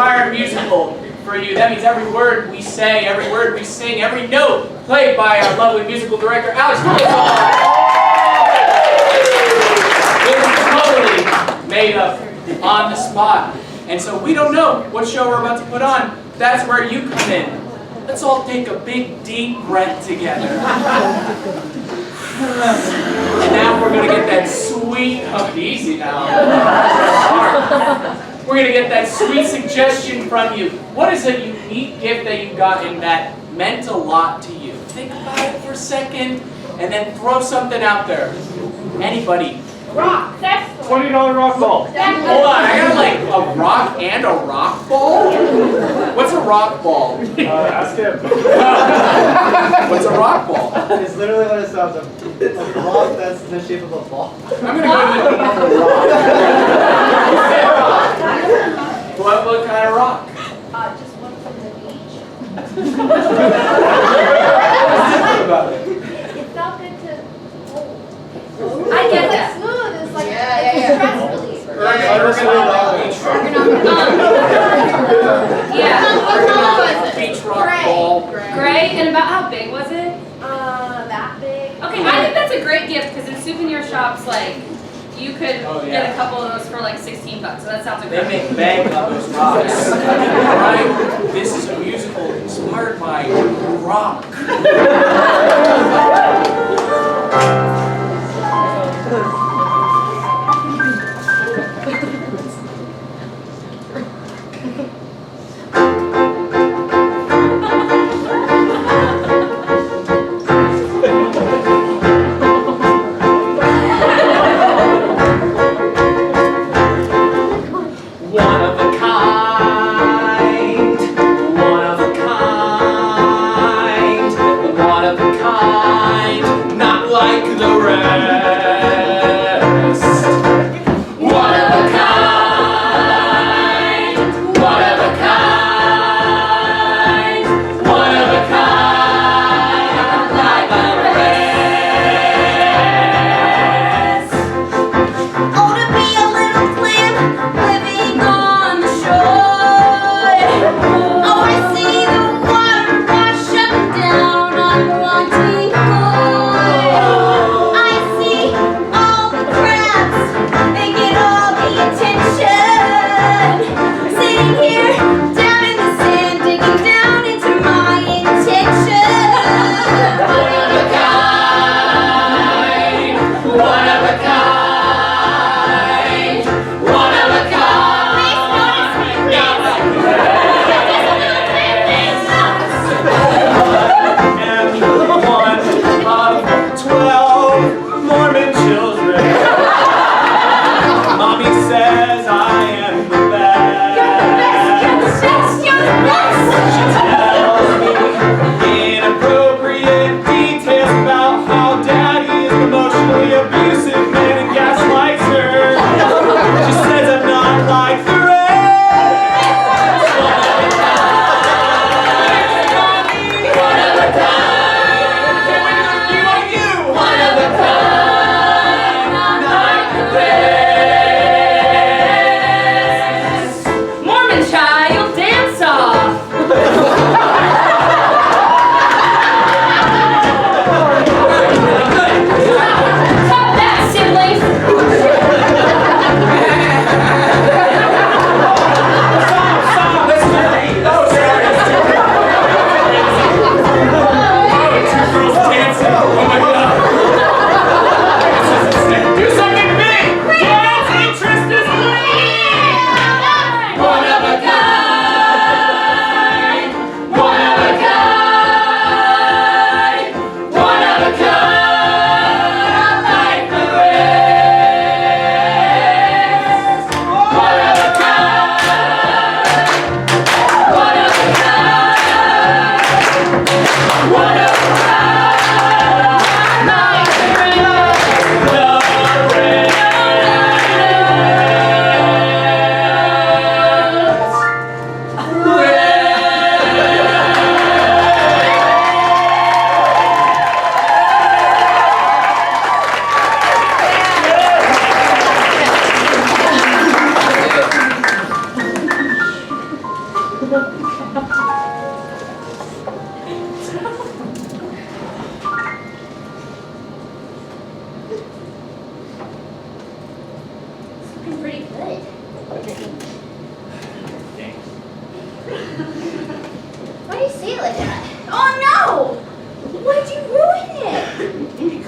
entire musical for you. That means every word we say, every word we sing, every note played by our lovely musical director, Alex Colasol. It's totally made up on the spot. And so we don't know what show we're about to put on. That's where you come in. Let's all take a big, deep breath together. And now we're going to get that sweet, easy now. We're going to get that sweet suggestion from you. What is a unique gift that you got and that meant a lot to you? Think about it for a second and then throw something out there. Anybody? Rock. That's $20 rock ball. Hold on, I got like a rock and a rock ball? What's a rock ball? Ask him. What's a rock ball? It's literally what it sounds like. A rock that's in the shape of a ball. I'm gonna go with a rock. What kind of rock? just one from the beach. About it. It felt good to hold. I get that. It's smooth. It's like Yeah. stress reliever. Yeah. Beach rock ball. Gray. And about how big was it? That big. Okay, I think that's a great gift because in souvenir shops, like, you could get a couple of those for like $16. So that sounds like They make bank on those rocks. Right? This is a musical inspired by rock. One of a kind.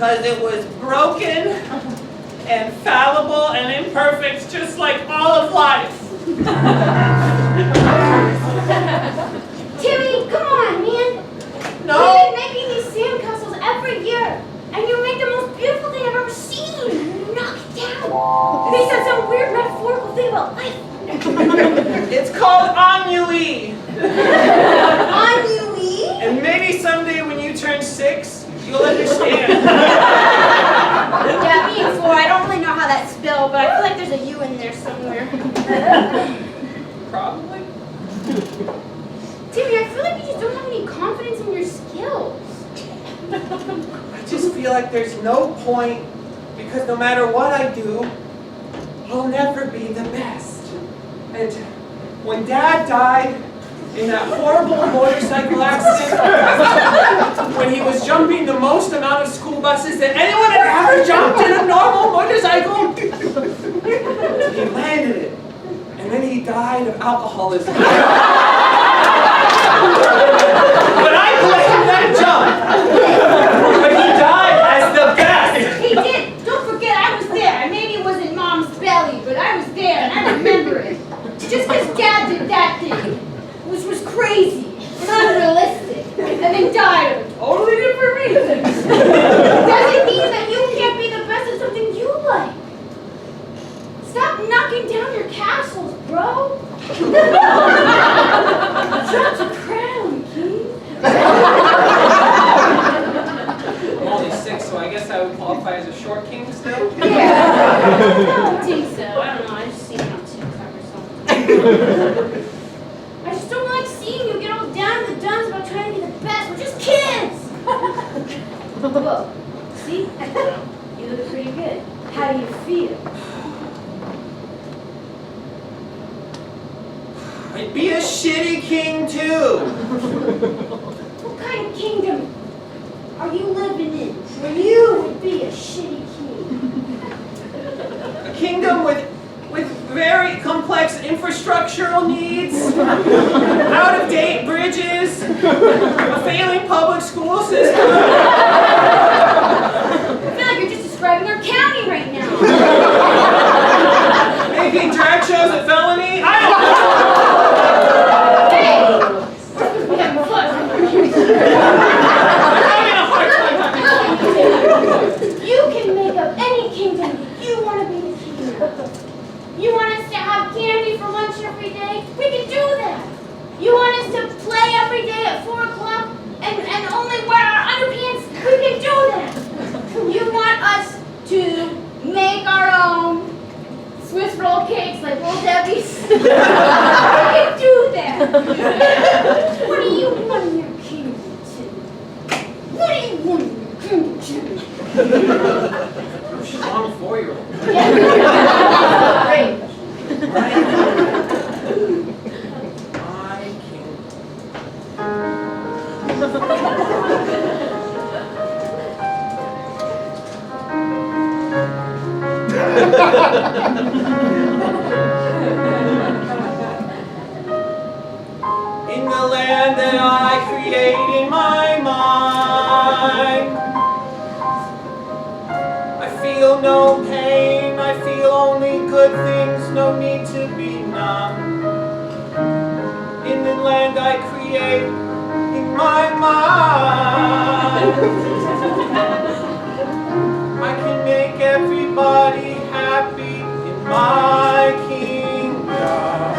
because it was broken and fallible and imperfect, just like all of life. Timmy, come on, man. No. We've been making these sandcastles every year, and you make the most beautiful thing I've ever seen. You knock it down. Based on some weird metaphorical thing about life. It's called ennui. Ennui? And maybe someday when you turn 6, you'll understand. Yeah, me and 4. I don't really know how that's spelled, but I feel like there's a U in there somewhere. Probably. Timmy, I feel like you just don't have any confidence in your skills. I just feel like there's no point because no matter what I do, I'll never be the best. And when Dad died in that horrible motorcycle accident, when he was jumping the most amount of school buses that anyone had ever jumped in a normal motorcycle, he landed it. And then he died of alcoholism. But I blame that jump. But he died as the best. He did. Don't forget, I was there. Maybe it was in Mom's belly, but I was there, and I remember it. Just because Dad did that thing, which was crazy and unrealistic, and then died of totally different reasons, doesn't mean that you can't be the best at something you like. Stop knocking down your castles, bro. Drop the crown, Keith. I'm only 6, so I guess I would qualify as a short king still. Yeah. I don't think so. I don't know. I just seen it on TikTok or something. I just don't like seeing you get all down in the dumps about trying to be the best. We're just kids. Whoa. See? You look pretty good. How do you feel? I'd be a shitty king too. What kind of kingdom are you living in where you would be a shitty king? A kingdom with very complex infrastructural needs, out-of-date bridges, a failing public school system. I feel like you're just describing our county right now. Making drag shows a felony? I Hey! We have fun. I'm having a hard time. You can make up any kingdom you want to be the king of. You want us to have candy for lunch every day? We can do that. You want us to play every day at 4 o'clock and only wear our underpants? We can do that. You want us to make our own Swiss roll cakes like Little Debbie's? We can do that. What do you want in your kingdom to? What do you want in your kingdom to? Strong 4-year-old. Great. My king. In the land that I create in my mind, I feel no pain, I feel only good things, no need to be numb. In the land I create in my mind, I can make everybody happy in my kingdom.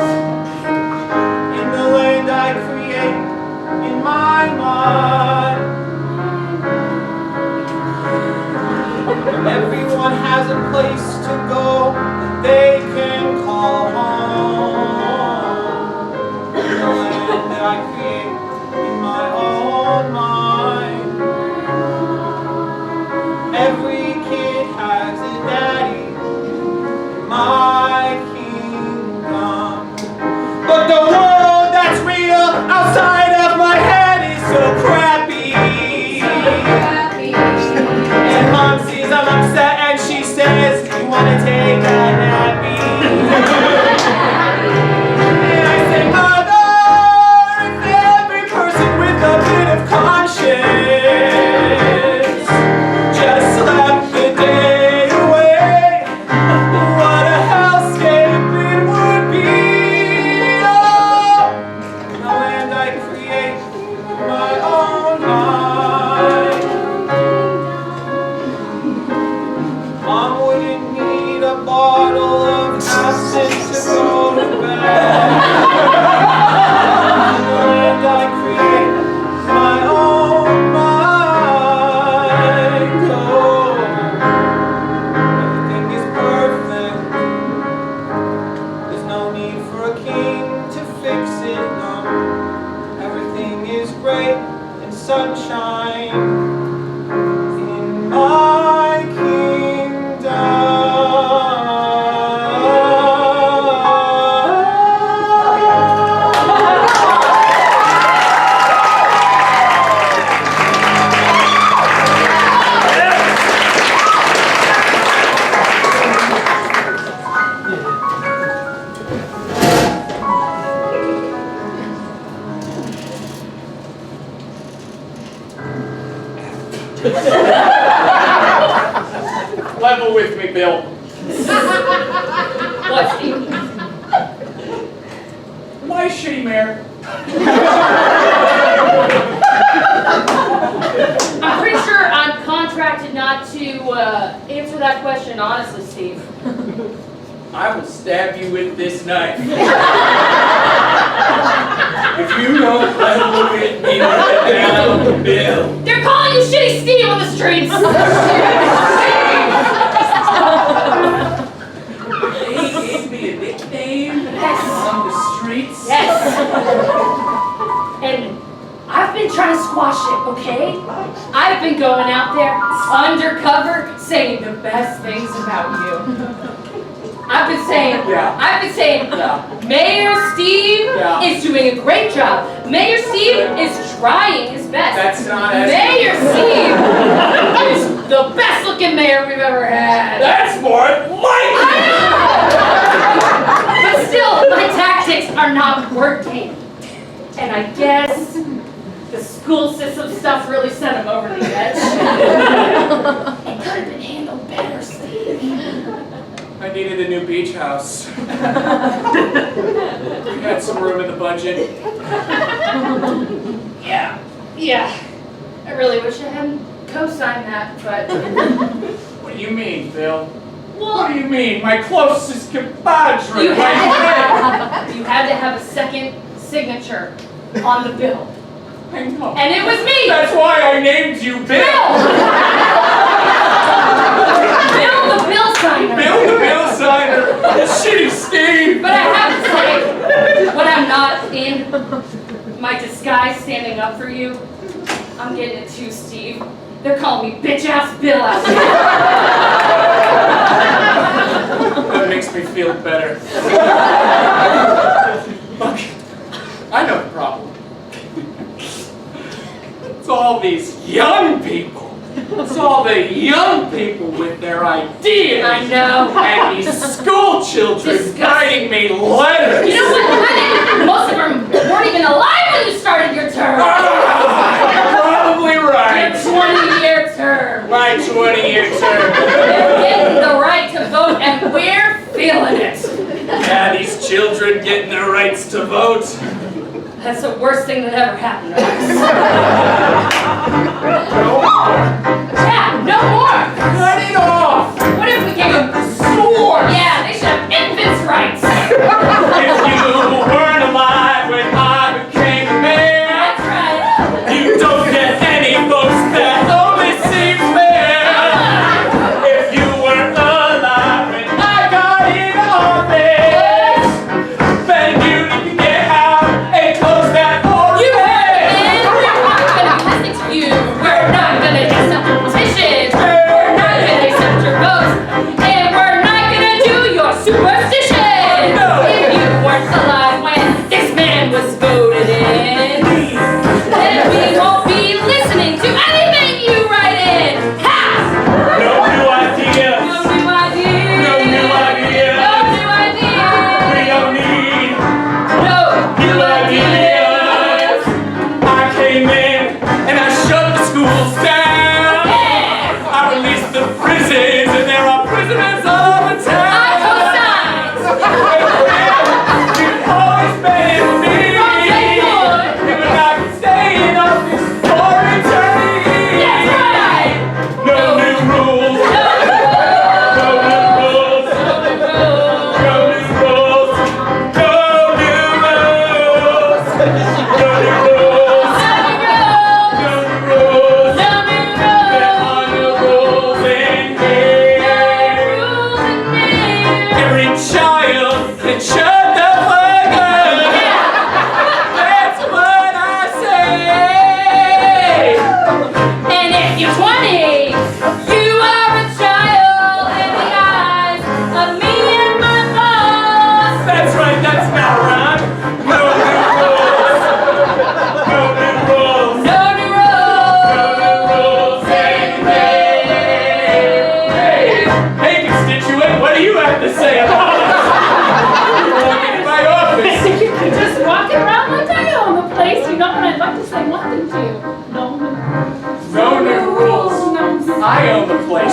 In the land I create in my mind, everyone has a place to go that they can call home. In the land that I create in my own mind, every kid has a daddy in my kingdom. But the world that's real outside of my head is so crappy. And Mom sees I'm upset and she says, sunshine in my Level with me, Bill. What, Steve? Am I a shitty mayor? I'm pretty sure I'm contracted not to answer that question honestly, Steve. I will stab you with this knife. If you don't level with me right now, Bill. They're calling you Shitty Steve on the streets! They gave me a nickname Yes. on the streets. Yes. And I've been trying to squash it, okay? I've been going out there undercover saying the best things about you. I've been saying, Yeah. Mayor Steve Yeah. is doing a great job. Mayor Steve is trying his best. That's not as Mayor Steve is the best looking mayor we've ever had. That's more like But still, my tactics are not working. And I guess the school system stuff really sent him over the edge. It could have been handled better, Steve. I needed a new beach house. We had some room in the budget. Yeah. I really wish I hadn't co-signed that, but What do you mean, Bill? What well, do you mean? My closest compadre. you right had to have a second signature on the bill, there. I know. and it was me. That's why I named you Bill. Bill the bill signer. Bill the Bill signer. Shitty Steve. But I have to say, when I'm not in my disguise standing up for you, I'm getting it too, Steve. They're calling me bitch-ass Bill out there. That makes me feel better. Look, I know the problem. It's all these young people. It's all the young people with their ideas. I know. And these school children Disgusting. writing me letters. You know what, honey? Most of them weren't even alive when you started your term. You're probably Your right. 20-year term. My 20-year term. They're getting the right to vote, and we're feeling it. Yeah, these children getting their rights to vote. That's the worst thing that ever happened to us. Yeah, no more. Cut it off. What if we gave them Swords. Yeah, they should have infants' rights. If you weren't alive when I became a man, That's right. you don't get any votes. That only seems fair. If you weren't alive when I got in office, then you need to get out and close that door. And we're not gonna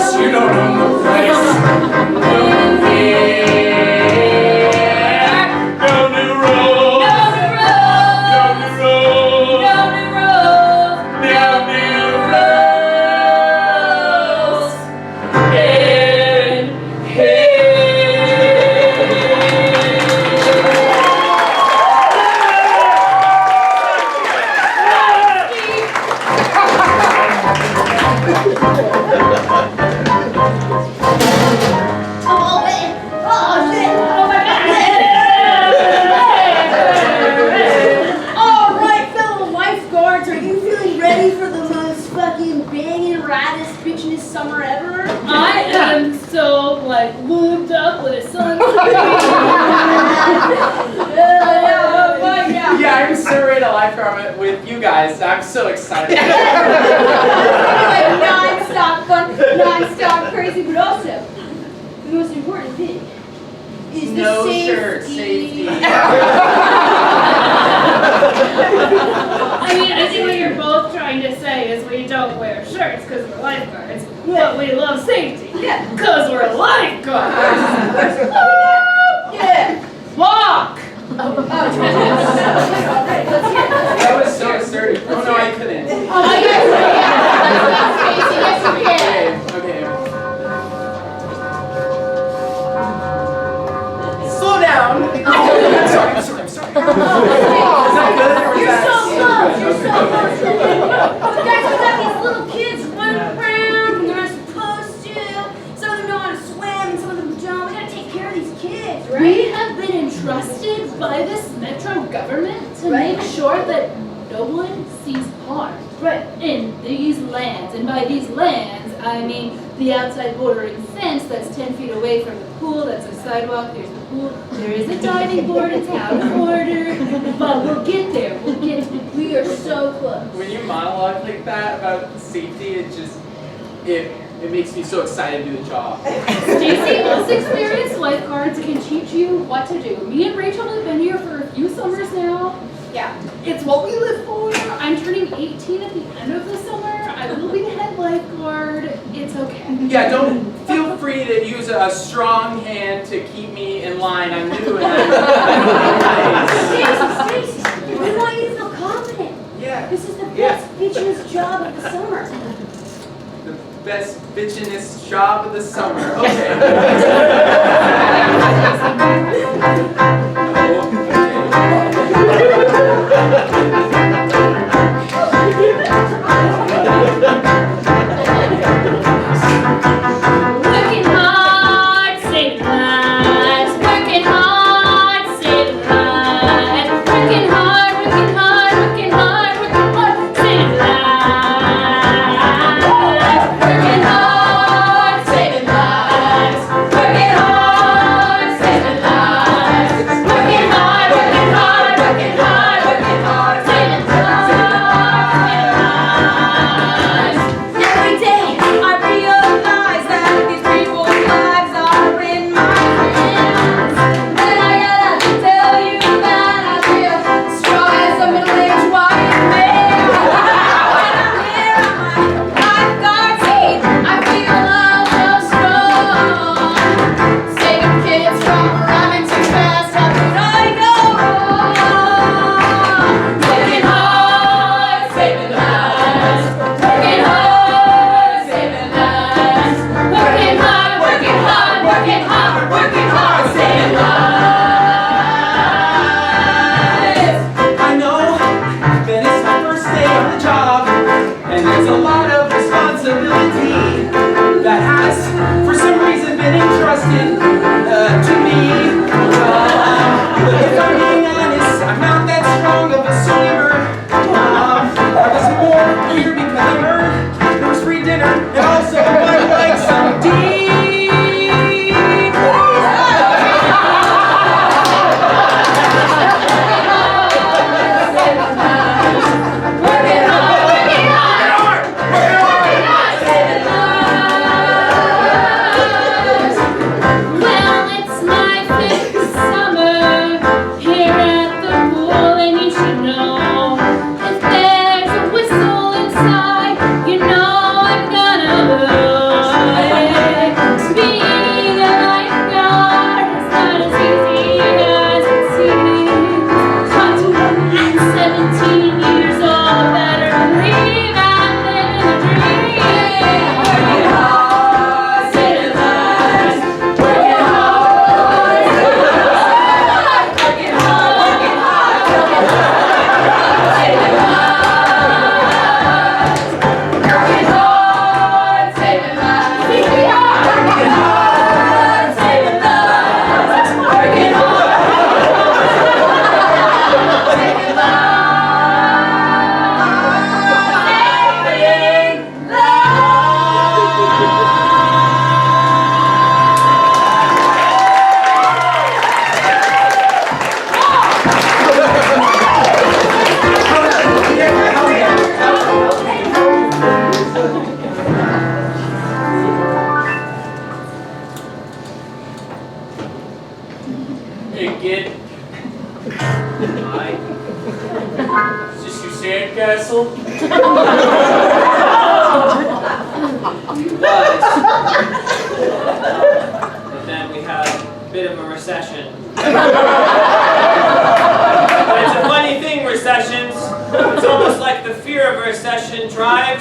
house, you don't own the place. Move here. No new roads. No new roads. No new roads. No new roads. In here. Oh, man. Oh, shit. Oh my God. All right, fellow lifeguards, are you feeling ready for the most fucking banging, raddest, bitchinest summer ever? I am so like lubed up with a sunscreen. Oh my God. Yeah, I'm so ready to lifeguard with you guys. I'm so excited. Anyway, non-stop fun, non-stop crazy, but also the most important thing is the No safety. shirt, safety. I mean, I think what you're both trying to say is we don't wear shirts because we're lifeguards, but we love safety Yeah. because we're lifeguards. Yeah. Walk. All right, let's hear it. That was so sturdy. Oh no, I couldn't. Oh, yes, Stacy, yes, you can. Okay. Slow down. I'm sorry. You're so close. You're so close. Guys, we got these little kids running around when they're not supposed to. Some of them know how to swim, and some of them don't. We gotta take care of these kids, right? We have been entrusted by this metro government to make sure that no one sees harm in these lands. And by these lands, I mean the outside bordering fence that's 10 feet away from the pool, that's a sidewalk, there's the pool, there is a diving board, it's out of order, but we'll get there, we'll get there. We are so close. When you monologue like that about safety, it makes me so excited to do the job. Stacy, us experienced lifeguards can teach you what to do. Me and Rachel have been here for a few summers now. Yeah. It's what we live for. I'm turning 18 at the end of the summer. I will be the head lifeguard. It's okay. Yeah, don't feel free to use a strong hand to keep me in line. I'm new and I'm Stacy, we want you to feel confident. Yeah. This is the best bitchinest job of the summer. The best bitchinest job of the summer. Okay. Working hard, saving lives. Working hard, saving lives. Working hard, working hard, working hard, working hard, saving lives. Working hard, saving lives. Working hard, saving lives. Working hard, working hard, working hard, working hard, saving lives. Every day I realize that these people's lives are in my hands. And I gotta tell you that I feel strong as a middle-aged white man. When I'm here on my lifeguard team, I feel a little strong. Saving kids from rhyming too fast, how could I go wrong? Working hard, saving lives. Working hard, saving lives. Working hard, working hard, working hard, working hard, saving lives. I know that it's my first day on the job, and there's a lot of responsibility that has, for some reason, been entrusted to me. But if I'm being honest, I'm not that strong of a swimmer. I was more here because I heard there was free dinner, and also I like some deep. Working hard, working hard, working hard, saving lives. Well, it's my fifth summer here at the pool, and you should know if there's a whistle inside,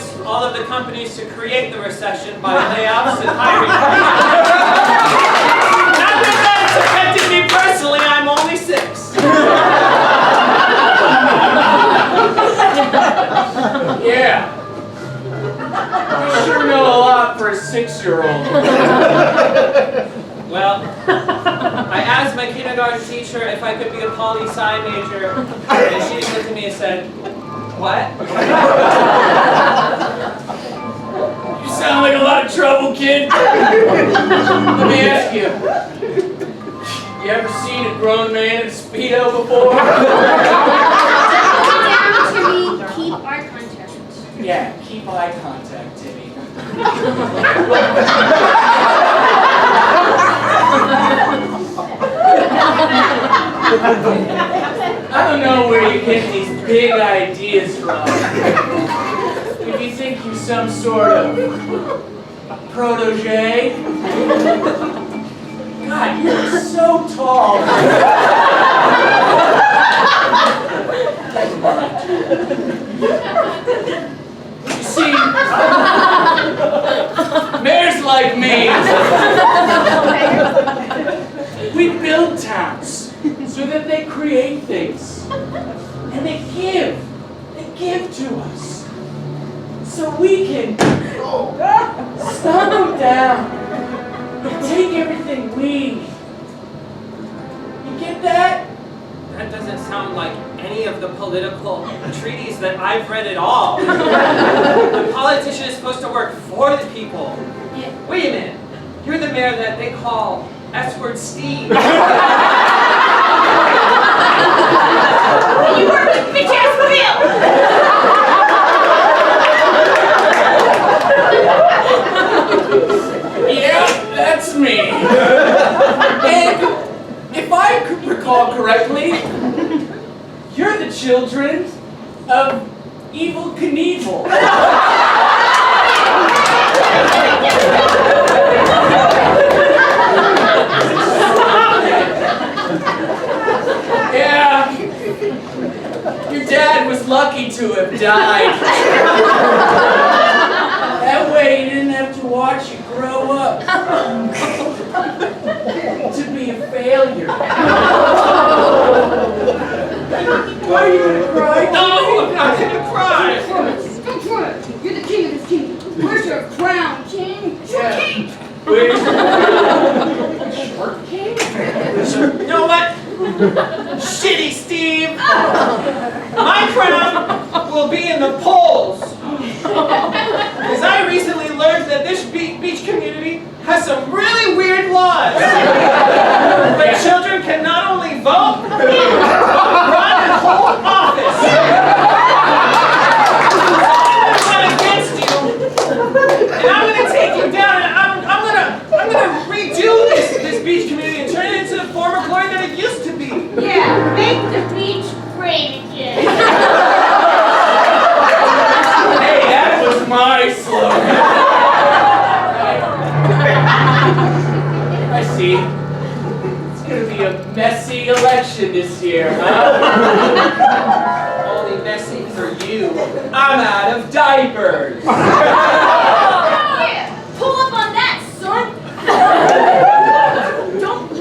wants all of the companies to create the recession by layoffs and hiring freezes. Not that it's affected me personally, I'm only 6. Yeah. You sure know a lot for a 6-year-old. Well, I asked my kindergarten teacher if I could be a poli-sci major, and she looked at me and said, "What?" You sound like a lot of trouble, kid. Let me ask you. You ever seen a grown man in a Speedo before? Timmy, keep eye contact. Yeah, keep eye contact, Timmy. I don't know where you get these big ideas from. If you think you're some sort of protege. God, you're so tall. You see, mayors like me, we build towns so that they create things. And they give to us. So we can stomp them down and take everything we need. You get that? That doesn't sound like any of the political treaties that I've read at all. The politician is supposed to work for the people. Yeah. Wait a minute. You're the mayor that they call S-word Steve. You work with bitch-ass Bill! Yeah, that's me. And if I could recall correctly, you're the children of Evil Knievel. Yeah, your dad was lucky to have died. That way he didn't have to watch you grow up to be a failure. Are you gonna cry? No, I'm not gonna cry. Don't try it. You're the king of this kingdom. Where's your crown, king? Yeah. King! Where's Short King? You know what? Shitty Steve. My crown will be in the polls. Because I recently learned that this beach community has some really weird laws. But children can not only vote, but run and hold office. I'm not against you. And I'm going to take you down and I'm going to redo this beach community and turn it into the former glory that it used to be. Yeah, make the beach great again. Hey, that was my slogan. I see. It's gonna be a messy election this year, huh? Only messy for you. I'm out of diapers. Yeah, pull up on that, son. Don't.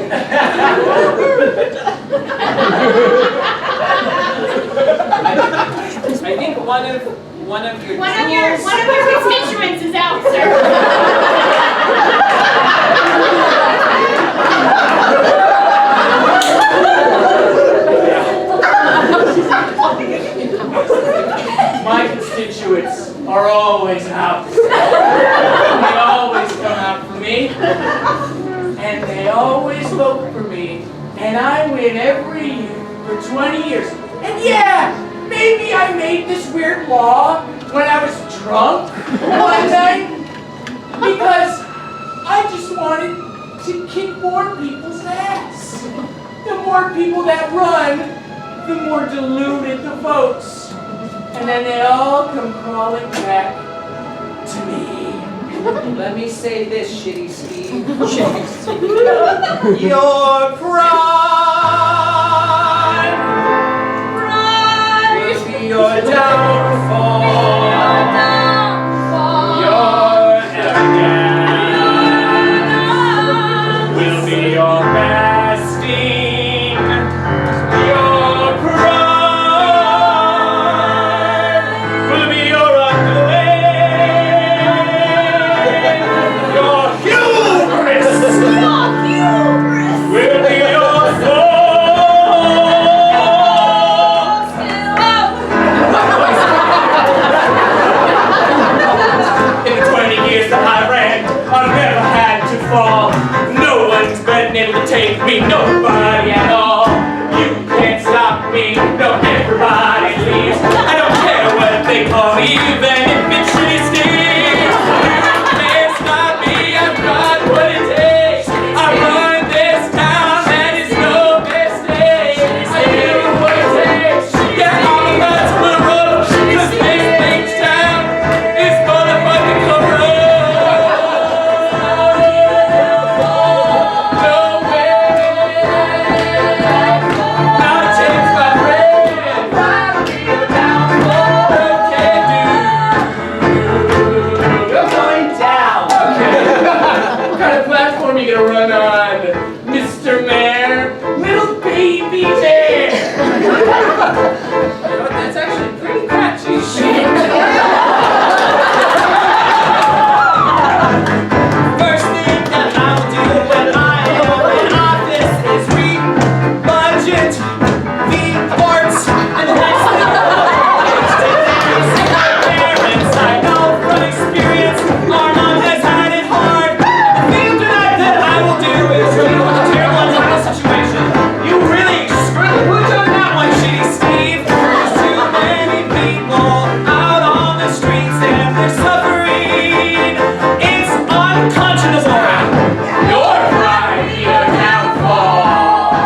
I think one of your One of your constituents is out, sir. My constituents are always out. They always come out for me. And they always vote for me. And I win every year for 20 years. And yeah, maybe I made this weird law when I was drunk one night. Because I just wanted to kick more people's ass. The more people that run, the more diluted the votes. And then they all come crawling back to me. Let me say this, Shitty Steve. Your pride will be your downfall. me, nobody at all. You can't stop me, no, everybody leaves. I don't care what they call me, even if it's shitty Steve. You can't stop me, I've got what it takes. I run this town, and it's no mistake. I do what it takes, yeah, all of us will roll. Cause this beach town is motherfucking corrupt. No way. Not a chance, my friend. You're going down. Okay. What kind of platform you gonna run on, Mr. Mayor? Little baby bear. You know what, that's actually pretty catchy. First thing that I'll do when I am in office is re-budget the courts, and the next thing my parents, I know from experience, our mom has had it hard. The thing tonight that I will do is deal with a terrible entitled situation. You really screwed the pooch on that one, shitty Steve. There's too many people out on the streets and they're suffering. It's unconscionable. Your pride will be your downfall.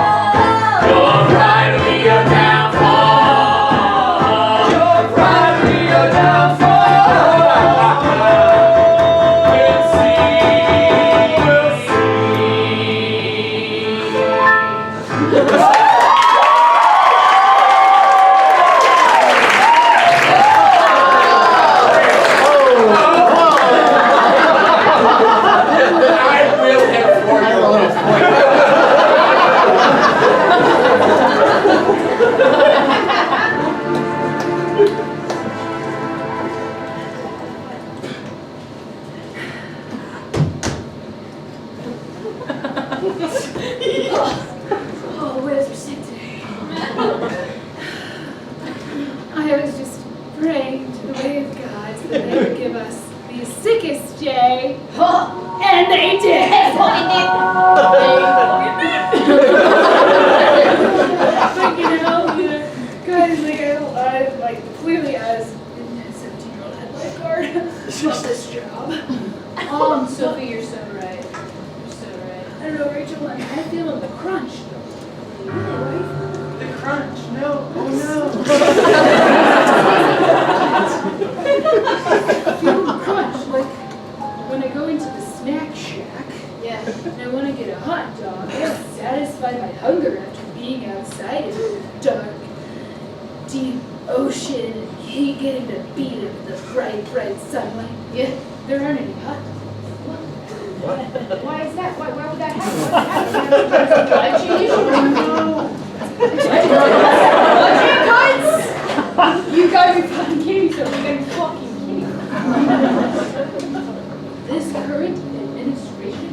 Your pride will be your downfall. Your pride will be your downfall. We'll see. I will have formulated this point. Oh, where's your sick today? I was just praying to the wave gods that they would give us the sickest day. And they did! But you know, guys, like clearly as a 17-year-old head lifeguard, love this job. Sophie, you're so right. You're so right. I don't know, Rachel, I'm kind of feeling the crunch, though. The crunch, no, oh Feel the crunch, like when I go into the snack shack Yeah. and I want to get a hot dog, I gotta satisfy my hunger after being outside in the dark, deep ocean and hate getting the beat of the bright sunlight. Yeah. There aren't any hot dogs. Why is that? Why would that happen? What's happening? Why change? You gotta be fucking kidding, so you gotta be fucking kidding. This current administration,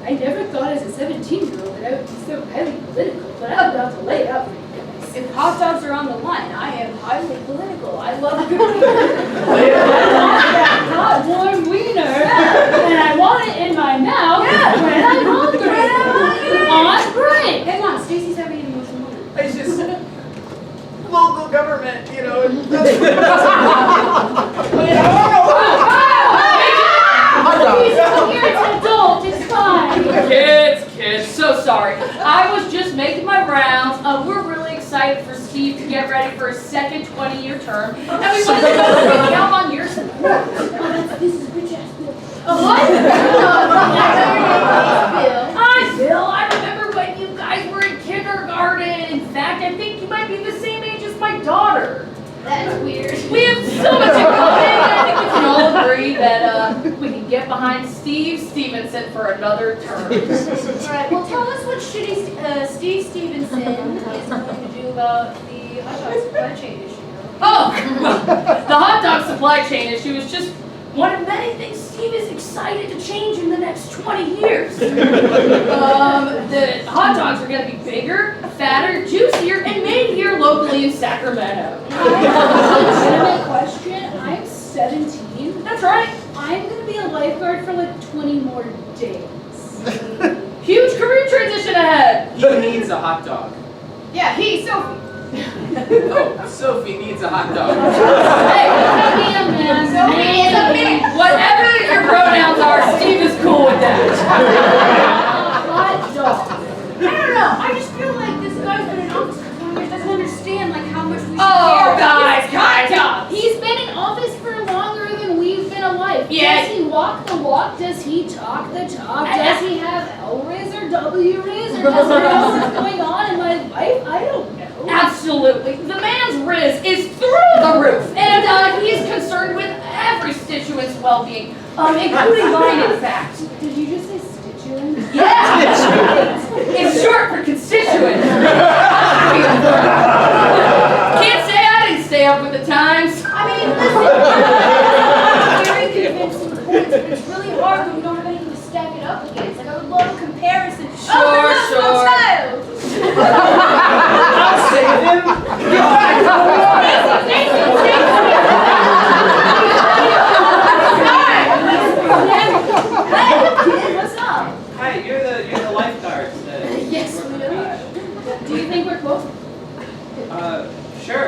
I never thought as a 17-year-old that I would be so highly political, but I'm about to lay it out for you guys. If hot dogs are on the line, I am highly political. I love good I want that hot, warm wiener, and I want it in my mouth when I'm hungry. On break. Hang on, Stacey's having an emotional moment. It's just local government, you know. He's here, it's an adult, it's fine. Kids, so sorry. I was just making my rounds. We're really excited for Steve to get ready for his second 20-year term. And we wanted to go count on your support. This is bitch ass Bill. What? Bill. Hi, Bill. I remember when you guys were in kindergarten. In fact, I think you might be the same age as my daughter. That's weird. We have so much in common. I think we can all agree that we can get behind Steve Stevenson for another term. Alright, well tell us what shitty Steve Stevenson is going to do about the hot dog supply chain issue. Oh, the hot dog supply chain issue is just one of many things Steve is excited to change in the next 20 years. The hot dogs are going to be bigger, fatter, juicier, and made here locally in Sacramento. I have a legitimate question. I'm 17. That's right. I'm gonna be a lifeguard for like 20 more days. Huge career transition ahead. He needs a hot dog. Yeah, Sophie. Oh, Sophie needs a hot dog. Hey, Sophie is a man. whatever your pronouns are, Steve is cool with that. Hot dog. I don't know. I just feel like this guy's been in office for 4 years, doesn't understand like how much we should Oh, care. guys. He's been in office for longer than we've been alive. Yeah. Does he walk the walk? Does he talk the talk? Does he have L-Riz or W-Riz? Or does he know what's going on in my life? I don't know. Absolutely. The man's Riz is through the roof, and he's concerned with every constituent's well-being, including mine, in fact. Did you just say constituent? Yeah! It's short for constituent. Can't say I didn't stay up with the times. I mean, listen, very convincing points, but it's really hard when you don't have anything to stack it up against. Like, I would love a comparison. Sure. Child. I'll save him. Hey, what's up? Hi, you're the lifeguards. Yes, we are. Do you think we're close? Sure.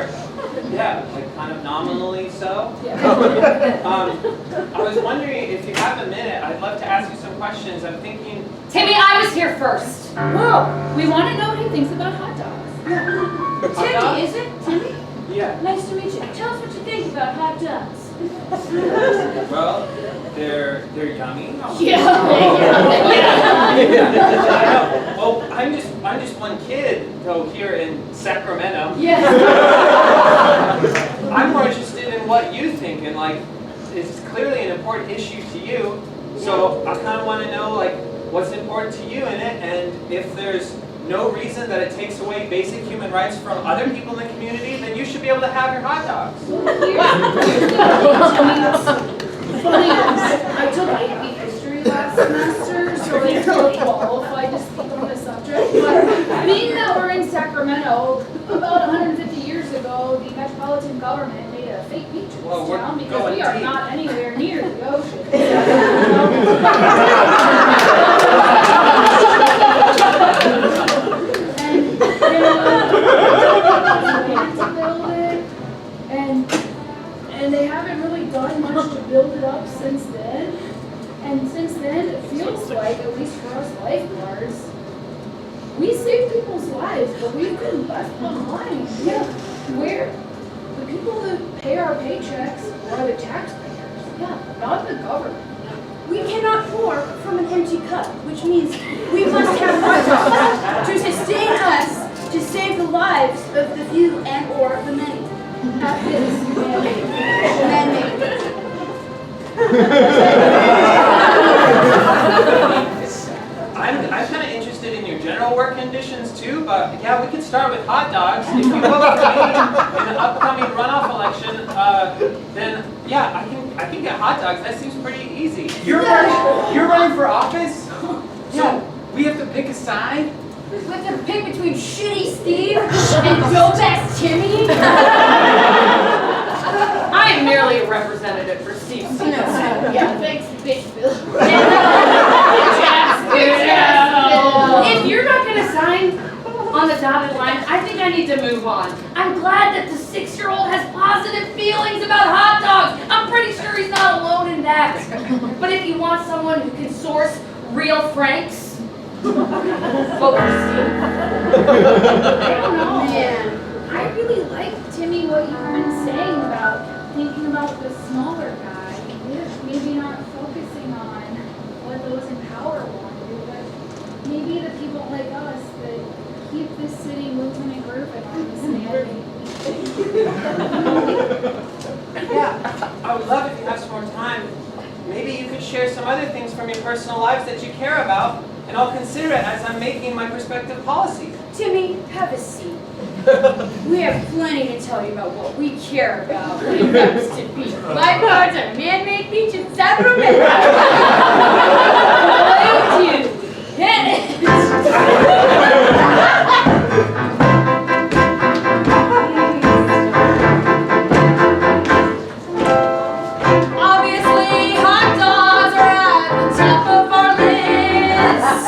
Yeah, like kind of nominally so. Yeah. I was wondering if you have a minute, I'd love to ask you some questions. I'm thinking. Timmy, I was here first. Whoa, we want to know what he thinks about hot dogs. Hot dog? Timmy, is it? Timmy? Yeah. Nice to meet you. Tell us what you think about hot dogs. Well, they're yummy. Yeah. I know. Well, I'm just one kid though here in Sacramento. Yeah. I'm more interested in what you think, and like, it's clearly an important issue to you. So I kind of want to know like what's important to you in it, and if there's no reason that it takes away basic human rights from other people in the community, then you should be able to have your hot dogs. Funny, I took AP history last semester, so I feel qualified to speak on this subject. But being that we're in Sacramento, about 150 years ago, the metropolitan government made a fake beach in Well, this we're town because going we are deep. not anywhere near the ocean. And to build it, and they haven't really done much to build it up since then. And since then, it feels like, at least for us lifeguards, we save people's lives, but we've been left behind. Yeah. Where the people that pay our paychecks are the taxpayers. Yeah, not the government. We cannot pour from an empty cup, which means we must have hot dogs to sustain us, to save the lives of the few and or the many. That is man-made. I'm kind of interested in your general work conditions too, but yeah, we could start with hot dogs. If you vote for me in the upcoming runoff election, then yeah, I can get hot dogs. That seems pretty easy. You're running for office? So we have to pick a side? We have to pick between shitty Steve and dope-ass Timmy. I am merely a representative for Steve Stevens. Yeah, thanks, bitch Bill. If you're not going to sign on the dotted line, I think I need to move on. I'm glad that the 6-year-old has positive feelings about hot dogs. I'm pretty sure he's not alone in that. But if you want someone who can source real Franks, vote for Steve. I don't know. Man. I really like, Timmy, what you've been saying about thinking about the smaller guy. Maybe not focusing on what those in power want to do, but maybe the people like us that keep this city moving and grooving on this mandate. Yeah, I would love if you have some more time. Maybe you could share some other things from your personal lives that you care about, and I'll consider it as I'm making my prospective policy. Timmy, have a seat. We have plenty to tell you about what we care about when it comes to beach. Lifeguards on a man-made beach in Sacramento. Thank you. Hit Obviously, hot dogs are at the top of our list.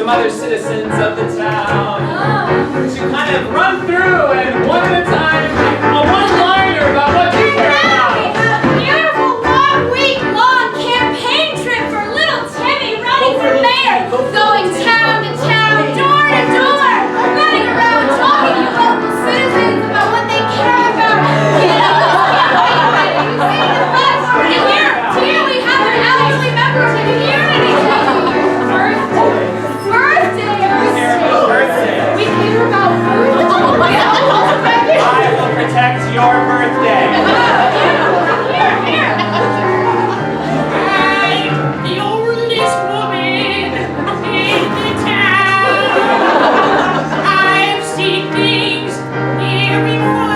some other citizens of the town to kind of run through and one at a time a one-liner about what you care Now we about. have a beautiful one-week-long campaign trip for little Timmy running for mayor, going town to town, door to door, running around talking to local citizens about what they care about. Get up this campaign ready. You see the bus. And here we have our elderly members of the community. Birthday. We care about birthday. Oh my God. I will protect your birthday. Here. I'm the oldest woman in the town. I've seen things very far.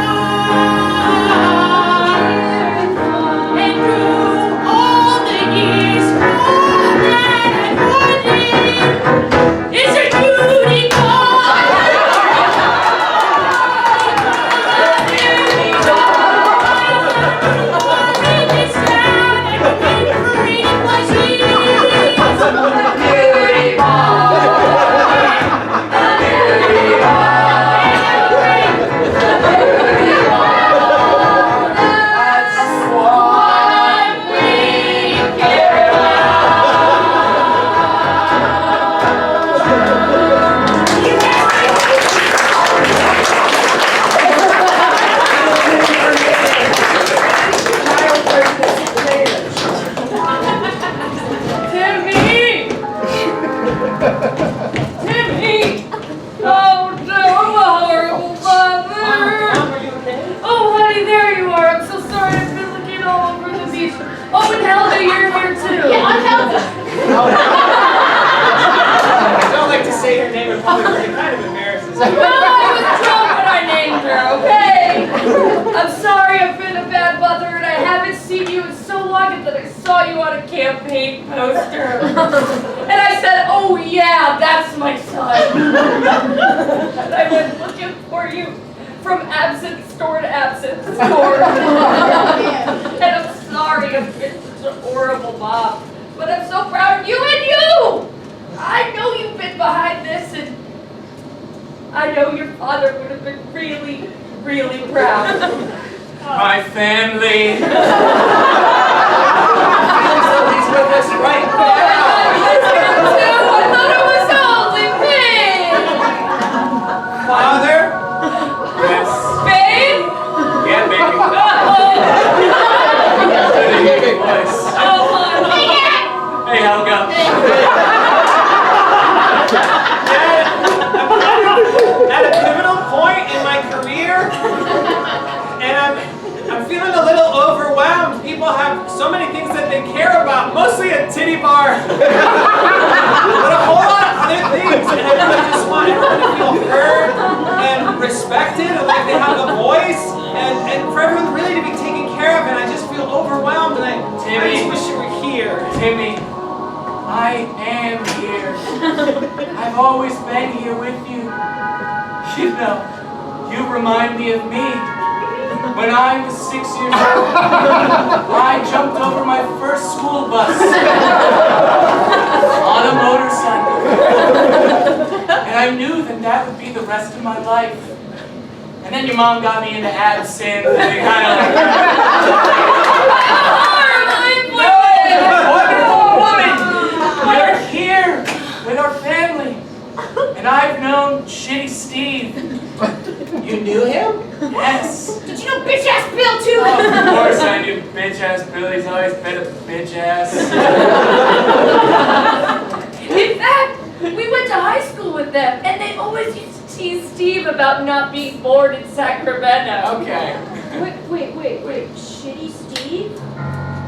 And through all the years, all that I've wanted is a beauty Timmy! Oh no, I'm a horrible mother! Oh honey, there you are. I'm so sorry. I've been looking all over the beach. Oh, and Helga, you're here too. Yeah, I'm Helga. I don't like to say her name in public, but it kind of embarrasses me. Well, I was drunk when I named her, okay? I'm sorry I've been a bad mother and I haven't seen you in so long that I saw you on a campaign poster. And I said, oh yeah, that's my son. And I went looking for you from absent store to absent store. And I'm sorry I've been such a horrible mom. But I'm so proud of you and you! I know you've been behind this and I know your father would have been really, really proud. My family. He's with us right now. I thought it was only me! Father? Yes. Babe? Yeah, baby. Uh-oh. Voice. Oh, honey. Hey, Helga. At a pivotal point in my career, and I'm feeling a little overwhelmed. People have so many things that they care about, mostly a titty bar, but a whole lot of other things. And I really just want everyone to feel heard and respected, and like they have a voice, and for everyone really to be taken care of. And I just feel overwhelmed, and I just wish you were here. Timmy, I am here. I've always been here with you. You know, you remind me of me. When I was 6 years old, I jumped over my first school bus on a motorcycle. And I knew that that would be the rest of my life. And then your mom got me into absinthe, and it kind of wonderful woman! You're here with our family. And I've known Shitty Steve. You knew him? Yes. Did you know bitch-ass Bill too? Oh, of course I knew bitch-ass Billy's always been a bitch-ass. In fact, we went to high school with them, and they always used to tease Steve about not being born in Sacramento. Okay. Wait. Shitty Steve?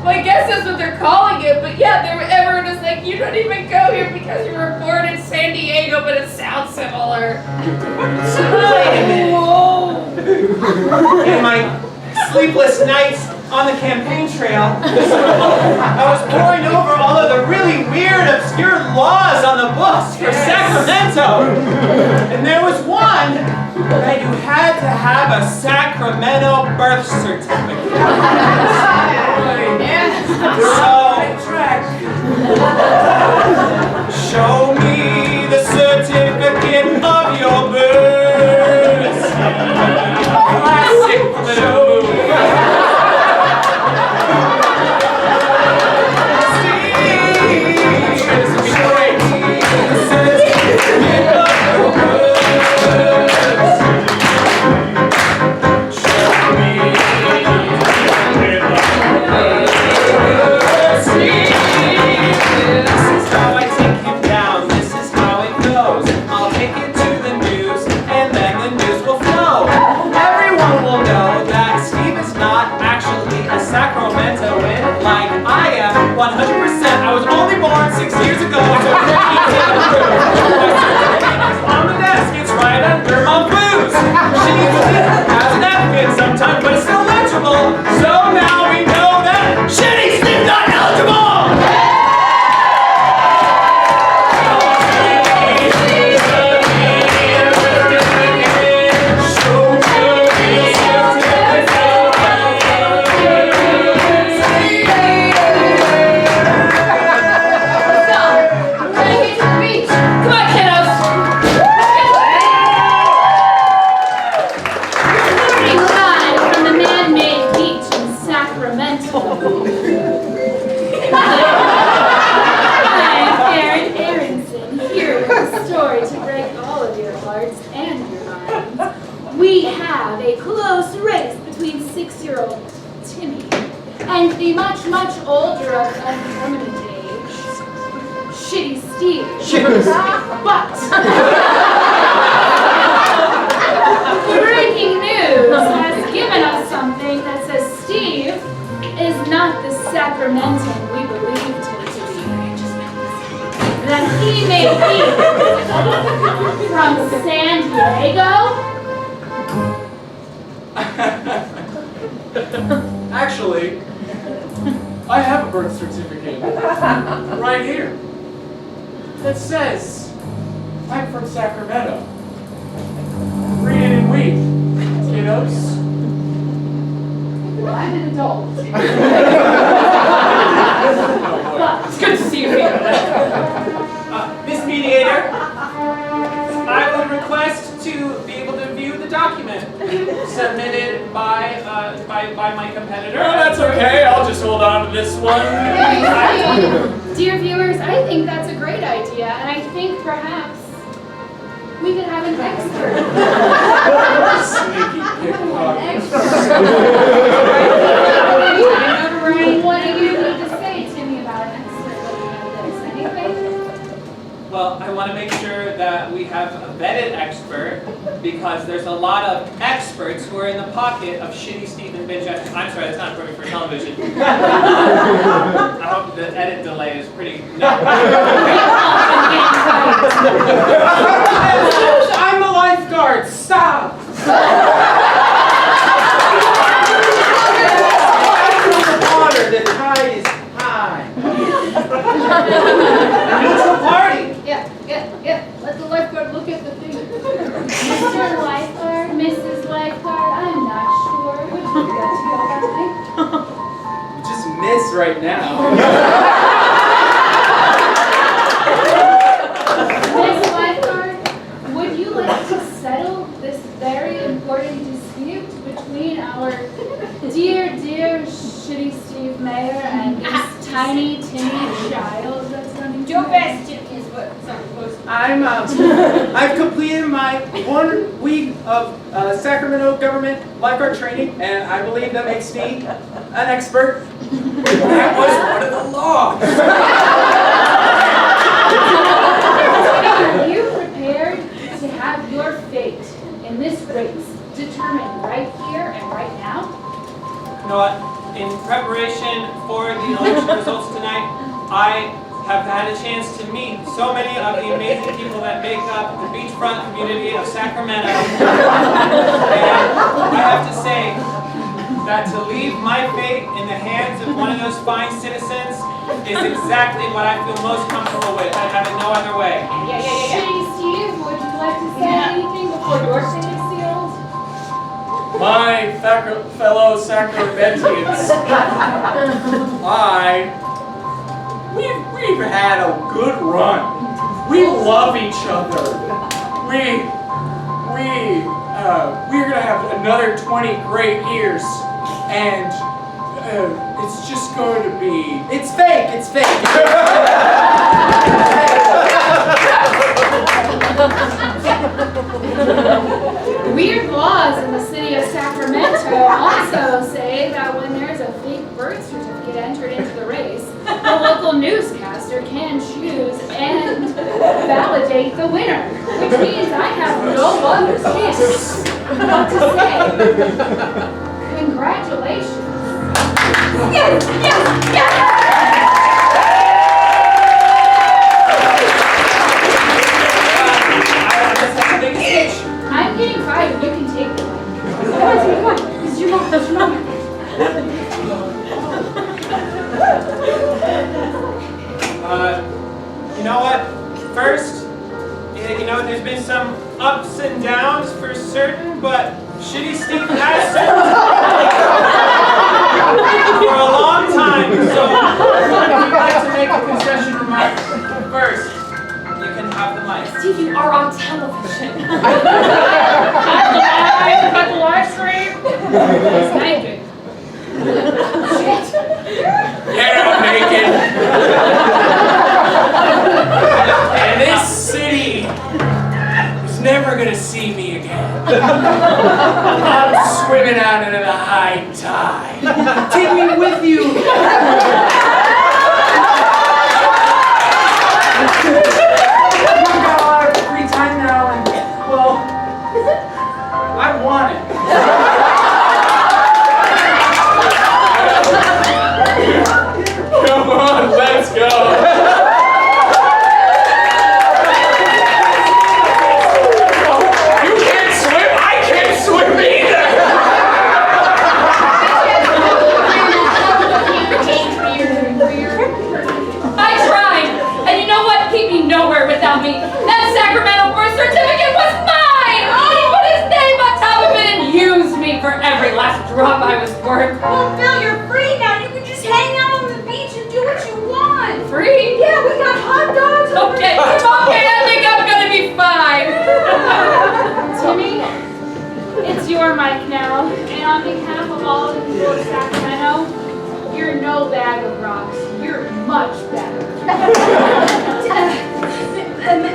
Well, I guess that's what they're calling it, but yeah, everyone was like, you don't even go here because you were born in San Diego, but it sounds similar. Wait a minute. In my sleepless nights on the campaign trail, I was poring over all of the really weird, obscure laws on the books for Sacramento. And there was one that you had to have a Sacramento birth certificate. So, show me the have a close race between 6-year-old Timmy and the much, much older of unpermanent age, Shitty Steve. But breaking news has given us something that says Steve is not the Sacramentan we believed him to be. That he may be from San Diego. Actually, I have a birth certificate right here that says I'm from Sacramento. Read it and weep, kiddos. Well, I'm an adult. But it's good to see you here. Miss Mediator, I would request to be able to view the document submitted by my competitor. Oh, that's okay. I'll just hold on to this one. Dear viewers, I think that's a great idea, and I think perhaps we could have an expert. Sneaky pickpocket. What do you need to say, Timmy, about an expert looking at this? Anything? Well, I want to make sure that we have a vetted expert because there's a lot of experts who are in the pocket of Shitty Stephen Binchester. I'm sorry, that's not perfect for television. I hope the edit delay is pretty. No. I'm a lifeguard. Stop. Water. The tide is high. Neutral party. Yeah. Let the lifeguard look at the thing. Mr. Lifeguard, Mrs. Lifeguard, I'm not sure. Which one you got to go that way? Just miss right now. Miss Lifeguard, would you like to settle this very important dispute between our dear Shitty Steve Mayor and this tiny Timmy child that's running? Do your best, Timmy, is what I'm supposed to. I've completed my 1 week of Sacramento government lifeguard training, and I believe that makes me an expert. That was one of the laws. Are you prepared to have your fate in this race determined right here and right now? You know what? In preparation for the election results tonight, I have had a chance to meet so many of the amazing people that make up the beachfront community of Sacramento. And I have to say that to leave my fate in the hands of one of those fine citizens is exactly what I feel most comfortable with. I have it no other way. Shitty Steve, would you like to say anything before your fate is sealed? My fellow Sacramentans, we've had a good run. We love each other. We're gonna have another 20 great years, and it's just going to be. It's fake. It's fake. Weird laws in the city of Sacramento also say that when there's a fake birth certificate entered into the race, the local newscaster can choose and validate the winner, which means I have no other chance but to say, congratulations. Yes! I'm getting fired. You can take the mic. Come on. It's your moment. You know what? First, there's been some ups and downs for certain, but Shitty Steve has served for a long time. So, if you'd like to make a concession remark first, you can have the mic. Steve, you are on television. Cut the live stream. Thank you. Get out naked. And this city is never gonna see me again. swimming out into the high tide. Take me with you. I've got a lot of free time now, and well, I want it. Come on, let's go. You can't swim. I can't swim either. I tried, and you know what? He'd be nowhere without me. That Sacramento birth certificate was mine! He put his name on top of it and used me for every last drop I was worth. Well, Phil, you're free now. You can just hang out on the beach and do what you want. Free? Yeah, we got hot dogs. Okay, I think I'm gonna be fine. Timmy, it's your mic now, and on behalf of all the people of Sacramento, you're no bag of rocks. You're much better.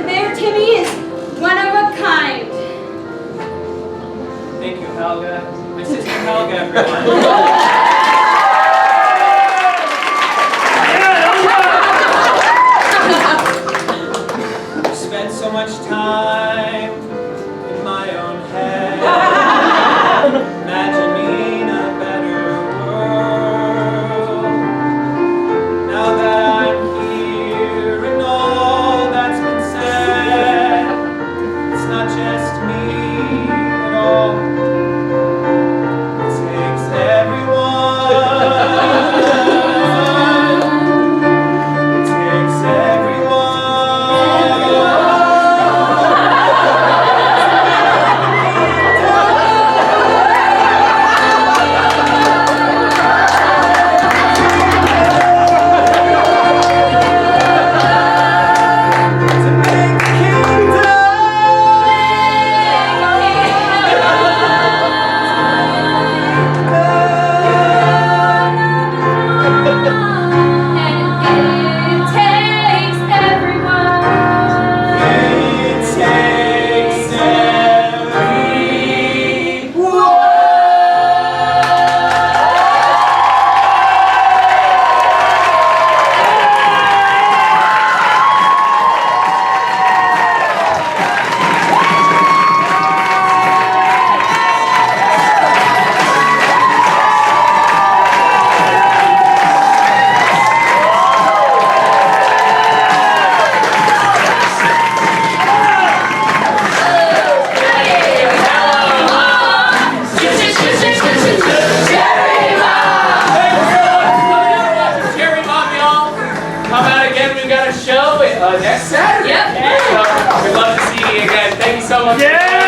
Mayor Timmy is one of a kind. Thank you, Helga. My sister Helga, everyone. I've spent so much time in my own head, imagining a better world. Now that I'm here and all that's been said, it's not just me at all. It takes everyone. It takes everyone. To make a And it takes everyone. It takes everyone. Jerry Mom, y'all. Come out again. We've got a show next Saturday. Yep. We'd love to see you again. Thank you so much. Yeah!